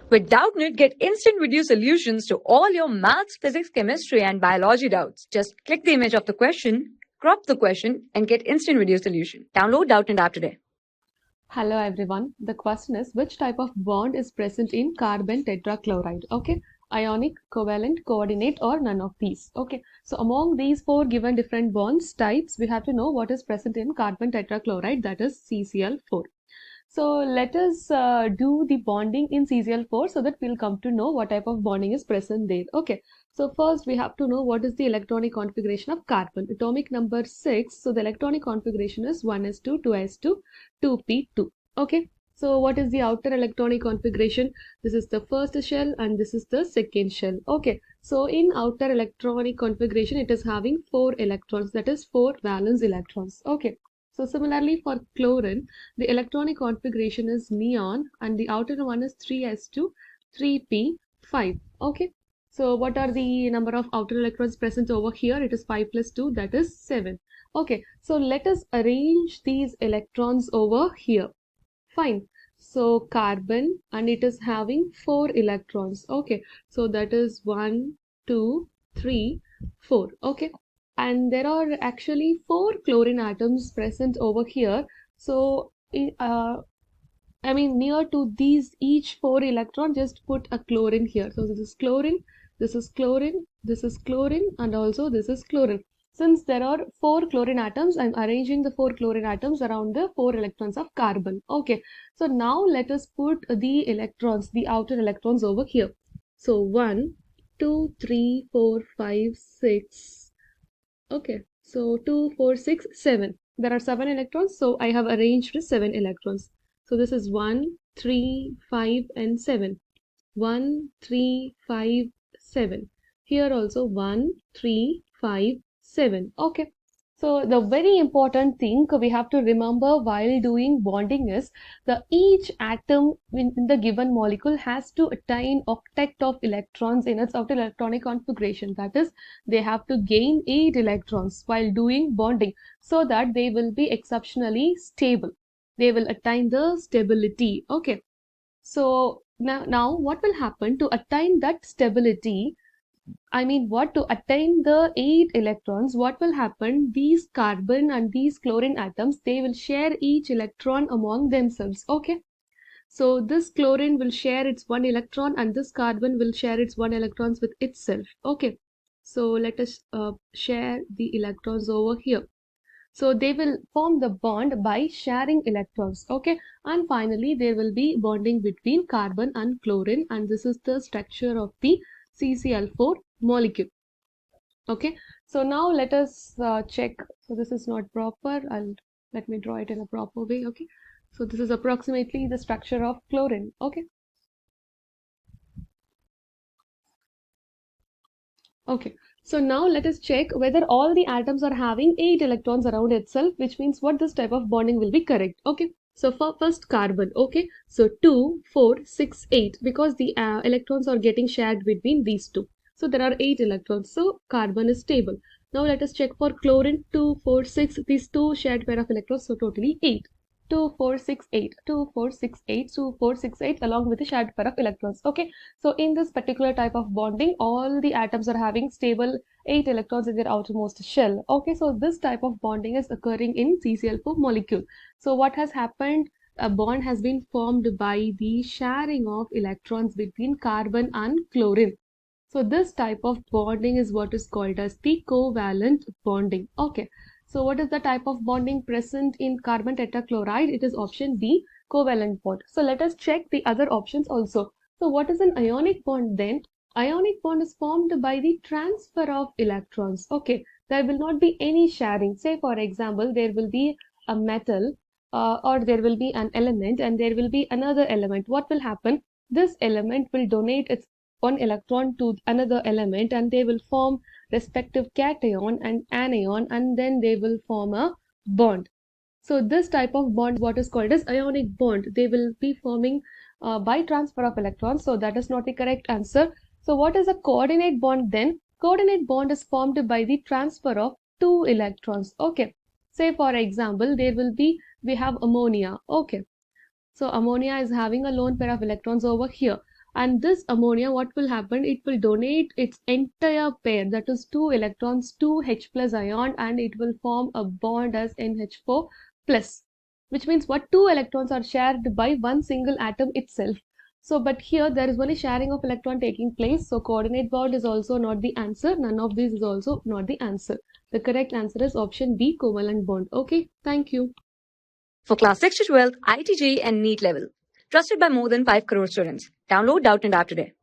With Doubtnut, get instant video solutions to all your maths, physics, chemistry, and biology doubts. Just click the image of the question, crop the question, and get instant video solution. Download Doubtnut app today. Hello everyone. The question is which type of bond is present in carbon tetrachloride? Okay. Ionic, covalent, coordinate, or none of these. Okay. So among these four given different bonds types, we have to know what is present in carbon tetrachloride, that is CCl4. So let us do the bonding in CCl4 so that we'll come to know what type of bonding is present there. Okay. So first we have to know what is the electronic configuration of carbon. Atomic number 6. So the electronic configuration is 1s2, 2s2, 2p2. Okay. So what is the outer electronic configuration? This is the first shell and this is the second shell. Okay. So in outer electronic configuration, it is having 4 electrons, that is 4 valence electrons. Okay. So similarly for chlorine, the electronic configuration is neon and the outer one is 3s2, 3p5. Okay. So what are the number of outer electrons present over here? It is 5 plus 2, that is 7. Okay. So let us arrange these electrons over here. Fine. So carbon, and it is having 4 electrons. Okay. So that is 1, 2, 3, 4. Okay. And there are actually 4 chlorine atoms present over here. So I mean, near to these each 4 electron, just put a chlorine here. So this is chlorine, this is chlorine, this is chlorine, and also this is chlorine. Since there are 4 chlorine atoms, I'm arranging the 4 chlorine atoms around the 4 electrons of carbon. Okay. So now let us put the electrons, the outer electrons over here. So 1, 2, 3, 4, 5, 6. Okay, so 2, 4, 6, 7. There are 7 electrons, so I have arranged 7 electrons. So this is 1, 3, 5, and 7. 1, 3, 5, 7. Here also 1, 3, 5, 7. Okay. So the very important thing we have to remember while doing bonding is each atom in the given molecule has to attain octet of electrons in its outer electronic configuration. That is, they have to gain 8 electrons while doing bonding so that they will be exceptionally stable. They will attain the stability. Okay. So now what will happen to attain that stability? I mean, what to attain the 8 electrons, what will happen? These carbon and these chlorine atoms, they will share each electron among themselves. Okay. So this chlorine will share its 1 electron and this carbon will share its 1 electrons with itself. Okay. So let us share the electrons over here. So they will form the bond by sharing electrons. Okay. And finally, there will be bonding between carbon and chlorine, and this is the structure of the CCl4 molecule. Okay, so now let us check. So this is not proper. Let me draw it in a proper way. Okay, so this is approximately the structure of chlorine. Okay. Okay, so now let us check whether all the atoms are having 8 electrons around itself, which means what this type of bonding will be correct. Okay, so for first carbon, okay, so 2, 4, 6, 8, because the electrons are getting shared between these two. So there are 8 electrons, so carbon is stable. Now let us check for chlorine, 2, 4, 6, these two shared pair of electrons, so totally 8. 2, 4, 6, 8, 2, 4, 6, 8, 2, 4, 6, 8 along with the shared pair of electrons. Okay, so in this particular type of bonding, all the atoms are having stable 8 electrons in their outermost shell. Okay, so this type of bonding is occurring in CCl4 molecule. So what has happened? A bond has been formed by the sharing of electrons between carbon and chlorine. So this type of bonding is what is called as the covalent bonding. Okay. So what is the type of bonding present in carbon tetrachloride? It is option B, covalent bond. So let us check the other options also. So what is an ionic bond then? Ionic bond is formed by the transfer of electrons. Okay, there will not be any sharing. Say for example, there will be a metal or there will be an element and there will be another element. What will happen? This element will donate its one electron to another element and they will form respective cation and anion, and then they will form a bond. So this type of bond what is called as ionic bond. They will be forming by transfer of electrons. So that is not the correct answer. So what is a coordinate bond then? Coordinate bond is formed by the transfer of 2 electrons. Okay. Say for example, we have ammonia. Okay. So ammonia is having a lone pair of electrons over here. And this ammonia, what will happen? It will donate its entire pair, that is 2 electrons to H plus ion, and it will form a bond as NH4 plus, which means what, 2 electrons are shared by one single atom itself. So, but here there is only sharing of electron taking place. So, coordinate bond is also not the answer. None of these is also not the answer. The correct answer is option B, covalent bond. Okay, thank you. For class 6 to 12, IIT JEE and NEET level. Trusted by more than 5 crore students. Download Doubtnut App today.